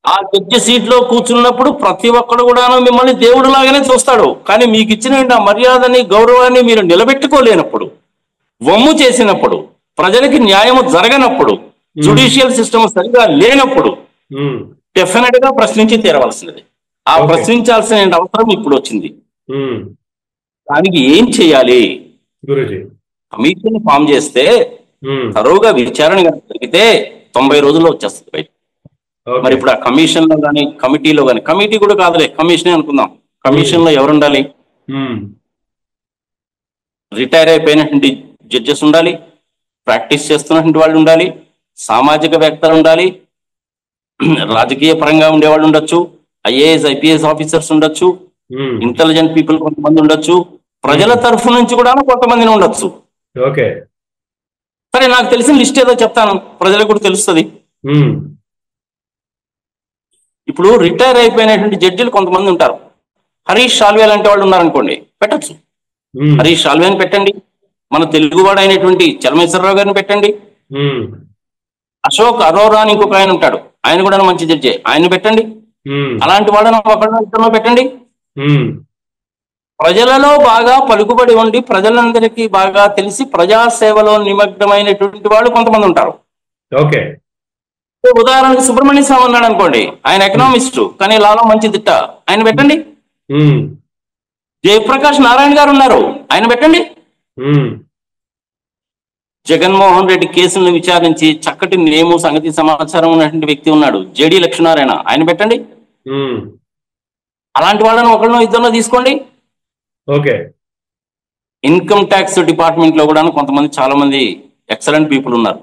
ఆ జడ్జి సీట్ లో కూర్చున్నప్పుడు ప్రతి ఒక్కడు కూడా మిమ్మల్ని దేవుడు లాగానే చూస్తాడు, కానీ మీకు ఇచ్చిన ఆ మర్యాదని, గౌరవాన్ని మీరు నిలబెట్టుకోలేనప్పుడు, వమ్ము చేసినప్పుడు, ప్రజలకి న్యాయము జరగనప్పుడు, జుడిషియల్ సిస్టమ్ సరిగా లేనప్పుడు డెఫినెట్ గా ప్రశ్నించి తీరవలసినది. ఆ ప్రశ్నించాల్సిన అవసరం ఇప్పుడు వచ్చింది. దానికి ఏం చేయాలి? కమిషన్ ఫామ్ చేస్తే తరువుగా విచారణ జరిగితే 90 రోజుల్లో వచ్చేస్తుంది బయట. మరి ఇప్పుడు ఆ కమిషన్ లో కానీ, కమిటీలో కానీ, కమిటీ కూడా కాదులే, కమిషనే అనుకుందాం. కమిషన్ లో ఎవరు ఉండాలి? రిటైర్ అయిపోయినటువంటి జడ్జెస్ ఉండాలి, ప్రాక్టీస్ చేస్తున్నటువంటి వాళ్ళు ఉండాలి, సామాజికవేత్తలు ఉండాలి, రాజకీయ పరంగా ఉండేవాళ్ళు ఉండొచ్చు, ఐఏఎస్ ఐపీఎస్ ఆఫీసర్స్ ఉండొచ్చు, ఇంటెలిజెంట్ పీపుల్ కొంతమంది ఉండొచ్చు, ప్రజల తరఫు నుంచి కూడా కొంతమందిని ఉండొచ్చు. సరే, నాకు తెలిసిన లిస్ట్ ఏదో చెప్తాను, ప్రజలకు కూడా తెలుస్తుంది. ఇప్పుడు రిటైర్ అయిపోయినటువంటి జడ్జిలు కొంతమంది ఉంటారు. హరీష్ సాల్వే లాంటి వాళ్ళు ఉన్నారనుకోండి, పెట్టచ్చు. హరీష్ సాల్వేని పెట్టండి. మన తెలుగువాడు అయినటువంటి చలమేశ్వరరావు గారిని పెట్టండి. అశోక్ అరోరా అని ఇంకొక ఆయన ఉంటాడు, ఆయన కూడా మంచి జడ్జి, ఆయన్ని పెట్టండి. అలాంటి వాళ్ళని ఒకళ్ళ పెట్టండి. ప్రజలలో బాగా పలుకుబడి ఉండి, ప్రజలందరికీ బాగా తెలిసి ప్రజాసేవలో నిమగ్నమైనటువంటి వాళ్ళు కొంతమంది ఉంటారు. ఉదాహరణకు సుబ్రహ్మణ్య స్వామి ఉన్నాడు అనుకోండి, ఆయన ఎకనామిస్టు, కానీ లాలో మంచి దిట్ట, ఆయన పెట్టండి. జయప్రకాష్ నారాయణ గారు ఉన్నారు, ఆయన పెట్టండి. జగన్మోహన్ రెడ్డి కేసులను విచారించి చక్కటి నేము, సంగతి, సమాచారం ఉన్నటువంటి వ్యక్తి ఉన్నాడు, జేడి లక్ష్మీనారాయణ, ఆయన పెట్టండి. అలాంటి వాళ్ళని ఒకళ్ళనో ఇద్దరినో తీసుకోండి. ఇన్కమ్ ట్యాక్స్ డిపార్ట్మెంట్ లో కూడా కొంతమంది చాలా మంది ఎక్సలెంట్ పీపుల్ ఉన్నారు.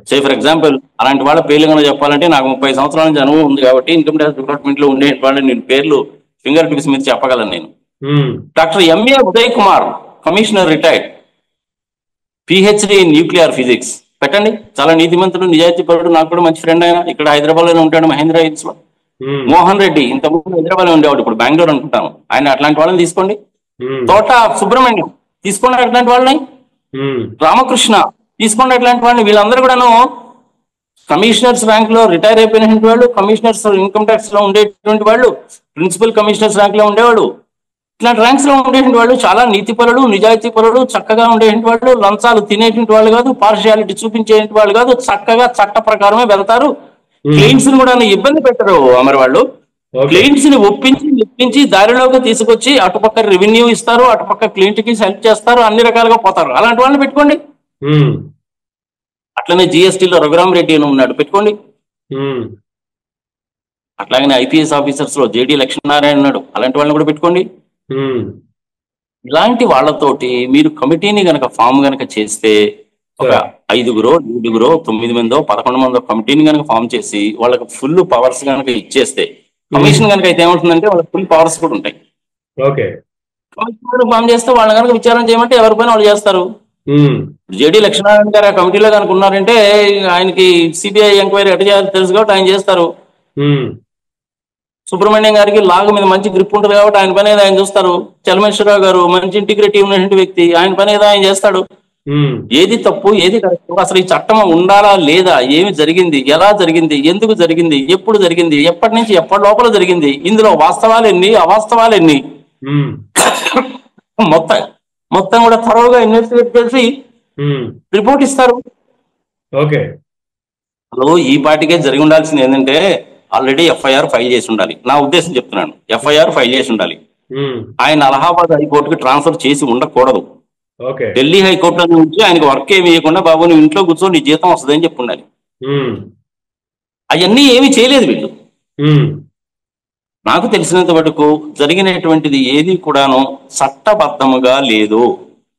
సే ఫర్ ఎగ్జాంపుల్, అలాంటి వాళ్ళ పేర్లు కనుక చెప్పాలంటే నాకు 30 సంవత్సరాల నుంచి అనుభవం ఉంది కాబట్టి ఇన్కమ్ ట్యాక్స్ డిపార్ట్మెంట్ లో ఉండే వాళ్ళని నేను పేర్లు ఫింగర్ టిప్స్ మీద చెప్పగలను నేను. Doctor MA Uday Kumar, commissioner retired, PhD in nuclear physics, పెట్టండి. చాలా నీతిమంతుడు, నిజాయితీ పరుడు, నాకు కూడా మంచి ఫ్రెండ్. ఆయన ఇక్కడ హైదరాబాద్ లోనే ఉంటాడు, మహేంద్ర హిల్స్ లో. మోహన్ రెడ్డి ఇంతకుముందు హైదరాబాద్ లో ఉండేవాడు, ఇప్పుడు బెంగళూరు అనుకుంటాను, ఆయన అట్లాంటి వాళ్ళని తీసుకోండి. తోట సుబ్రహ్మణ్యం తీసుకోండి, అట్లాంటి వాళ్ళని. రామకృష్ణ తీసుకోండి, అట్లాంటి వాళ్ళని. వీళ్ళందరూ కూడాను కమిషనర్స్ ర్యాంక్ లో రిటైర్ అయిపోయినటువంటి వాళ్ళు, కమిషనర్స్ ఇన్కమ్ ట్యాక్స్ లో ఉండేటువంటి వాళ్ళు, ప్రిన్సిపల్ కమిషనర్స్ ర్యాంక్ లో ఉండేవాళ్ళు, ఇట్లాంటి ర్యాంక్స్ లో ఉండేటువంటి వాళ్ళు చాలా నీతి పరులు, నిజాయితీ పరులు, చక్కగా ఉండేటువంటి వాళ్ళు, లంచాలు తినేటువంటి వాళ్ళు కాదు, పార్షియాలిటీ చూపించేటువంటి వాళ్ళు కాదు, చక్కగా చట్ట ప్రకారమే వెళ్తారు. క్లయింట్స్ ని కూడా ఇబ్బంది పెట్టరు. మరి వాళ్ళు క్లయింట్స్ ని ఒప్పించి దారిలోకి తీసుకొచ్చి అటుపక్క రెవెన్యూ ఇస్తారు, అటుపక్క క్లయింట్ కి హెల్ప్ చేస్తారు, అన్ని రకాలుగా పోతారు. అలాంటి వాళ్ళని పెట్టుకోండి. అట్లనే జిఎస్టీలో రఘురామ్ రెడ్డి అని ఉన్నాడు, పెట్టుకోండి. అట్లాగనే ఐపీఎస్ ఆఫీసర్స్ లో జేడి లక్ష్మీనారాయణ ఉన్నాడు, అలాంటి వాళ్ళని కూడా పెట్టుకోండి. ఇలాంటి వాళ్ళతోటి మీరు కమిటీని గనక ఫామ్ గనక చేస్తే, ఒక 5గురో 7గురో 9 మందో 11 మందో కమిటీని గనక ఫామ్ చేసి వాళ్ళకి ఫుల్ పవర్స్ గనక ఇచ్చేస్తే, కమిషన్ కనుక అయితే ఏమవుతుందంటే వాళ్ళకి ఫుల్ పవర్స్ కూడా ఉంటాయి. కమిషన్ ఫామ్ చేస్తే వాళ్ళని కనుక విచారణ చేయమంటే ఎవరి పైన వాళ్ళు చేస్తారు. జేడి లక్ష్మీనారాయణ గారు ఆ కమిటీలో కనుక ఉన్నారంటే ఆయనకి సిబిఐ ఎంక్వైరీ ఎట్లా చేయాలో తెలుసు కాబట్టి ఆయన చేస్తారు. సుబ్రహ్మణ్యం గారికి లాగు మీద మంచి గ్రిప్ ఉంటుంది కాబట్టి ఆయన పని ఏదో ఆయన చూస్తారు. చలమేశ్వరరావు గారు మంచి ఇంటిగ్రిటీ ఉన్నటువంటి వ్యక్తి, ఆయన పని ఏదో ఆయన చేస్తాడు. ఏది తప్పు, ఏది కరెక్ట్, అసలు ఈ చట్టం ఉండాలా లేదా, ఏమి జరిగింది, ఎలా జరిగింది, ఎందుకు జరిగింది, ఎప్పుడు జరిగింది, ఎప్పటి నుంచి ఎప్పటి లోపల జరిగింది, ఇందులో వాస్తవాలు ఎన్ని, అవాస్తవాలు ఎన్ని, మొత్తం కూడా త్వరగా ఇన్వెస్టిగేట్ చేసి రిపోర్ట్ ఇస్తారు. ఈ పార్టీకే జరిగి ఉండాల్సింది ఏంటంటే ఆల్రెడీ ఎఫ్ఐఆర్ ఫైల్ చేసి ఉండాలి. నా ఉద్దేశం చెప్తున్నాను, ఎఫ్ఐఆర్ ఫైల్ చేసి ఉండాలి. ఆయన అలహాబాద్ హైకోర్టుకి ట్రాన్స్ఫర్ చేసి ఉండకూడదు. ఢిల్లీ హైకోర్టులో నుంచి ఆయనకు వర్క్ ఏమి ఇవ్వకుండా, బాబు నువ్వు ఇంట్లో కూర్చో నీ జీతం వస్తుంది అని చెప్పి ఉండాలి. అవన్నీ ఏమి చేయలేదు వీళ్ళు. ఉమ్, నాకు తెలిసినంత వరకు జరిగినటువంటిది ఏది కూడాను చట్టబద్ధముగా లేదు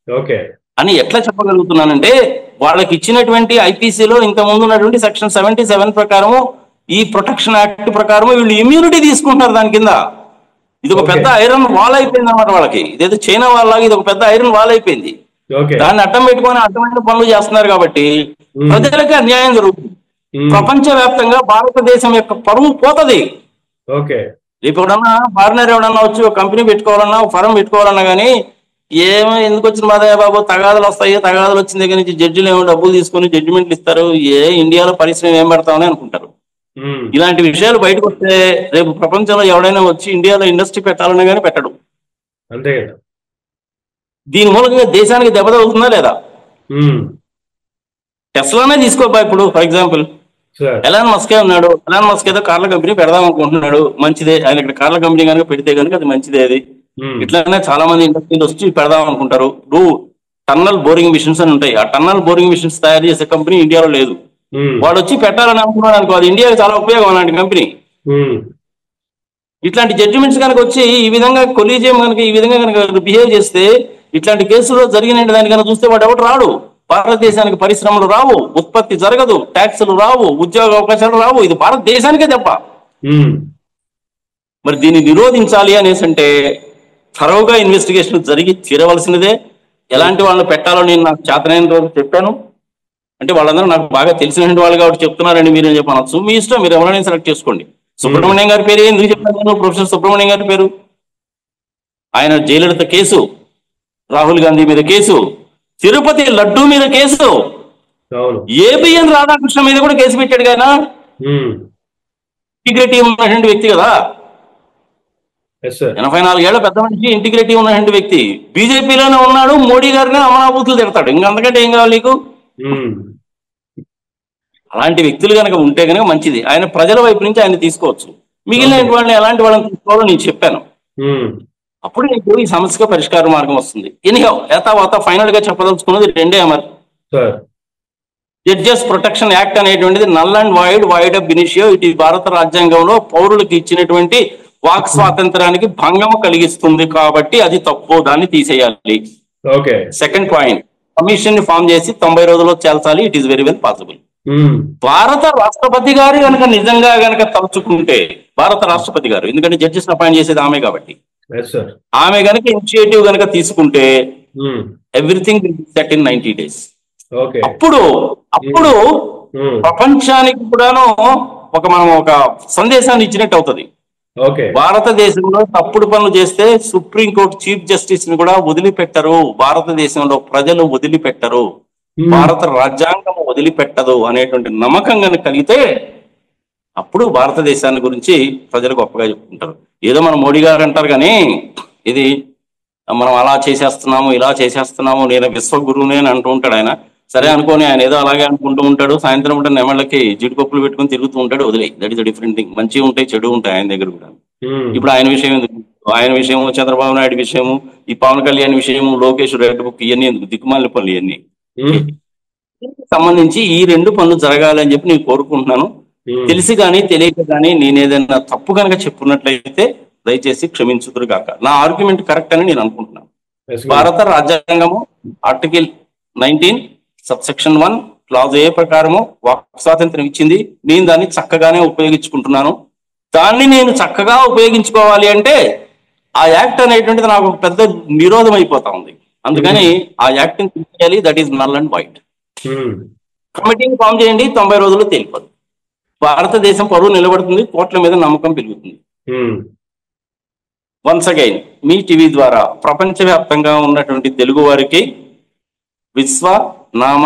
ఓకే. అని ఎట్లా చెప్పగలుగుతున్నానంటే, వాళ్ళకి ఇచ్చినటువంటి ఐపీసీలో ఇంత ముందు ఉన్నటువంటి సెక్షన్ 77 ప్రకారము, ఈ ప్రొటెక్షన్ యాక్ట్ ప్రకారం వీళ్ళు ఇమ్యూనిటీ తీసుకుంటున్నారు దాని కింద. ఇది ఒక ఓకే. పెద్ద ఐరన్ వాల్ అయిపోయింది అనమాట వాళ్ళకి. ఇదేదో చైనా వాళ్ళలాగా ఇది ఒక పెద్ద ఐరన్ వాల్ అయిపోయింది. ఓకే. దాన్ని అడ్డం పెట్టుకొని అడ్డమైన పనులు చేస్తున్నారు కాబట్టి ఉమ్, ప్రజలకి అన్యాయం జరుగుతుంది. ఉమ్, ప్రపంచవ్యాప్తంగా భారతదేశం యొక్క పరువు పోతది. ఓకే. రేపు ఎవడన్నా ఫారినర్ ఎవడన్నా వచ్చి ఒక కంపెనీ పెట్టుకోవాలన్నా, ఒక ఫరం పెట్టుకోవాలన్నా కానీ ఏమో ఎందుకు వచ్చిన మాదయ్య బాబు, తగాదాలు వస్తాయి, తగాదాలు వచ్చిన దగ్గర నుంచి జడ్జిలు ఏమో డబ్బులు తీసుకొని జడ్జిమెంట్లు ఇస్తారు, ఇండియాలో పరిశ్రమ ఏం పెడతామని అనుకుంటారు. ఉమ్, ఇలాంటి విషయాలు బయటకు వస్తే రేపు ప్రపంచంలో ఎవడైనా వచ్చి ఇండియాలో ఇండస్ట్రీ పెట్టాలన్నా కానీ పెట్టడు. అంతే కదా. దీని మూలంగా దేశానికి దెబ్బ తగులుతుందా లేదా? ఉమ్, టెస్లానే తీసుకోబా ఇప్పుడు ఫర్ ఎగ్జాంపుల్. సార్. ఎలాన్ మస్కే ఉన్నాడు. ఎలాన్ మస్క్ ఏదో కార్ల కంపెనీ పెడదాం అనుకుంటున్నాడు, మంచిదే. ఆయన ఇక్కడ కార్ల కంపెనీ కనుక పెడితే కనుక అది మంచిదే. అది ఉమ్, ఇట్లానే చాలా మంది ఇండస్ట్రీలు వచ్చి పెడదాం అనుకుంటారు. టన్నల్ బోరింగ్ మిషన్స్ అని ఉంటాయి. ఆ టన్నల్ బోరింగ్ మిషన్స్ తయారు చేసే కంపెనీ ఇండియాలో లేదు. ఉమ్, వాడు వచ్చి పెట్టాలని అనుకున్నాడు అనుకో, అది ఇండియాకి చాలా ఉపయోగం అలాంటి కంపెనీ. ఉమ్, ఇట్లాంటి జడ్జిమెంట్స్ కనుక వచ్చి ఈ విధంగా కొలీజియం కనుక ఈ విధంగా కనుక బిహేవ్ చేస్తే, ఇట్లాంటి కేసులో జరిగిన దాన్ని కనుక చూస్తే వాడు ఎవరు రాడు. భారతదేశానికి పరిశ్రమలు రావు, ఉత్పత్తి జరగదు, ట్యాక్సులు రావు, ఉద్యోగ అవకాశాలు రావు. ఇది భారతదేశానికే దెబ్బ. ఉమ్, మరి దీన్ని నిరోధించాలి అనేసి అంటే థరోగా ఇన్వెస్టిగేషన్ జరిగి తీరవలసినదే. ఎలాంటి వాళ్ళని పెట్టాలో నేను నాకు చేతనైన రోజు చెప్పాను. అంటే వాళ్ళందరూ నాకు బాగా తెలిసిన వాళ్ళు కాబట్టి చెప్తున్నారండి మీరు అని చెప్పనొచ్చు. మీ ఇష్టం, మీరు ఎవరైనా సెలెక్ట్ చేసుకోండి. సుబ్రహ్మణ్యం గారి పేరు ఎందుకు చెప్పాను నేను? ప్రొఫెసర్ సుబ్రహ్మణ్యం గారి పేరు. ఆయన జయలలిత కేసు, రాహుల్ గాంధీ మీద కేసు, తిరుపతి లడ్డూ మీద కేసు, అవును. ఏబిఎన్ రాధాకృష్ణ మీద కూడా కేసు పెట్టాడు కదా. ఉమ్, ఇంటిగ్రిటీ ఉన్నటువంటి వ్యక్తి కదా. Yes sir. 84 ఏళ్ల పెద్ద మనిషి, ఇంటిగ్రిటీ ఉన్నటువంటి వ్యక్తి. బీజేపీలోనే ఉన్నాడు, మోడీ గారిని అమరాబూతులు తిడతాడు. ఇంకంతకంటే ఏం కావాలి నీకు? ఉమ్, అలాంటి వ్యక్తులు కనుక ఉంటే కనుక మంచిది. ఆయన ప్రజల వైపు నుంచి ఆయన తీసుకోవచ్చు. మిగిలిన వాళ్ళని ఎలాంటి వాళ్ళని తీసుకోవాలో నేను చెప్పాను. ఉమ్, అప్పుడు నీకు ఈ సమస్యకు పరిష్కార మార్గం వస్తుంది. ఎనీహౌ ఏతావాత ఫైనల్ గా చెప్పదలుచుకున్నది రెండే Amar. Sir. Judges protection act అనేటువంటిది నల్ అండ్ వైడ్ అబ్ ఇనిషియో. ఇది భారత రాజ్యాంగంలో పౌరులకు ఇచ్చినటువంటి వాక్ స్వాతంత్రానికి భంగం కలిగిస్తుంది కాబట్టి అది తప్పు, దాన్ని తీసేయాలి. ఓకే. సెకండ్ పాయింట్, కమిషన్ ని ఫామ్ చేసి 90 రోజుల్లో చేల్చాలి. It is very well possible. Um, భారత రాష్ట్రపతి గారు కనుక నిజంగా కనుక తలుచుకుంటే, భారత రాష్ట్రపతి గారు, ఎందుకంటే జడ్జెస్ అపాయింట్ చేసేది ఆమె కాబట్టి, ఎస్ సార్. ఆమె కనుక ఇనిషియేటివ్ కనుక తీసుకుంటే um, everything set in 90 days. Okay. అప్పుడు ఉమ్, ప్రపంచానికి కూడాను మనం ఒక సందేశాన్ని ఇచ్చినట్టు అవుతుంది. ఓకే. భారతదేశంలో తప్పుడు పనులు చేస్తే సుప్రీంకోర్టు చీఫ్ జస్టిస్ ని కూడా వదిలిపెట్టరు. భారతదేశంలో ప్రజలు వదిలిపెట్టరు. భారత రాజ్యాంగం వదిలిపెట్టదు అనేటువంటి నమ్మకం కనుక కలిగితే అప్పుడు భారతదేశాన్ని గురించి ప్రజలు గొప్పగా చెప్పుకుంటారు. ఏదో మన మోడీ గారు అంటారు కానీ ఇది మనం అలా చేసేస్తున్నాము, ఇలా చేసేస్తున్నాము, నేను విశ్వగురువునే అని అంటూ ఉంటాడు ఆయన. సరే అనుకోని ఆయన ఏదో అలాగే అనుకుంటూ ఉంటాడు. సాయంత్రం ఉంటే నెమళ్ళకి జీడిపప్పులు పెట్టుకుని తిరుగుతూ ఉంటాడు. వదిలే, దట్ ఇస్ డిఫరెంట్ థింగ్. మంచిగా ఉంటాయి, చెడు ఉంటాయి ఆయన దగ్గర కూడా. ఇప్పుడు ఆయన విషయం ఎందుకు? ఆయన విషయము, చంద్రబాబు నాయుడు విషయము, ఈ పవన్ కళ్యాణ్ విషయము, లోకేష్ రెడ్ బుక్, ఇవన్నీ ఎందుకు? దిక్కుమాలిన పనులు ఇవన్నీ. సంబంధించి ఈ 2 పనులు జరగాలని చెప్పి నేను కోరుకుంటున్నాను. తెలిసి కానీ తెలియక కానీ నేను ఏదైనా తప్పు కనుక చెప్పుకున్నట్లయితే దయచేసి క్షమించుదురు గాక. నా ఆర్గ్యుమెంట్ కరెక్ట్ అని నేను అనుకుంటున్నాను. భారత రాజ్యాంగము ఆర్టికల్ 19 సబ్సెక్షన్ 1 క్లాజ్ ఏ ప్రకారము వాక్ స్వాతంత్రం ఇచ్చింది. నేను దాన్ని చక్కగానే ఉపయోగించుకుంటున్నాను. దాన్ని నేను చక్కగా ఉపయోగించుకోవాలి అంటే ఆ యాక్ట్ అనేటువంటిది నాకు ఒక పెద్ద నిరోధం అయిపోతా ఉంది. అందుకని ఆ యాక్ట్ ని తీసేయాలి. That is null and wide. కమిటీని ఫామ్ చేయండి, 90 రోజుల్లో తేలిపోదు. భారతదేశం పరువు నిలబడుతుంది, కోట్ల మీద నమ్మకం పెరుగుతుంది. వన్స్ అగైన్ మీ టీవీ ద్వారా ప్రపంచవ్యాప్తంగా ఉన్నటువంటి తెలుగు వారికి విశ్వ నామ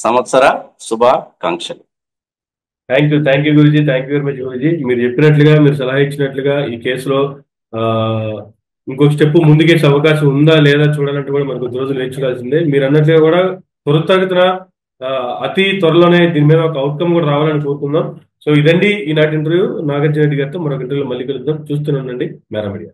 సంవత్సర శుభాకాంక్షలు. Thank you Guruji. Thank you very much Guruji. మీరు చెప్పినట్లుగా, మీరు సలహా ఇచ్చినట్లుగా ఈ కేసులో ఇంకొక స్టెప్ ముందుకేసే అవకాశం ఉందా లేదా చూడాలంటే కూడా మనకు 2 రోజులు వేచి చూడాల్సిందే. మీరు అన్నట్లుగా కూడా త్వరితగతిన అతి త్వరలోనే దీని మీద ఒక అవుట్కమ్ కూడా రావాలని కోరుకుందాం. సో ఇదండి ఈనాటి ఇంటర్వ్యూ. నాగార్జున రెడ్డి గారితో మరొక ఇంటర్వ్యూలో మళ్ళీ కలుద్దాం. చూస్తూనే ఉండండి మేరా మీడియా.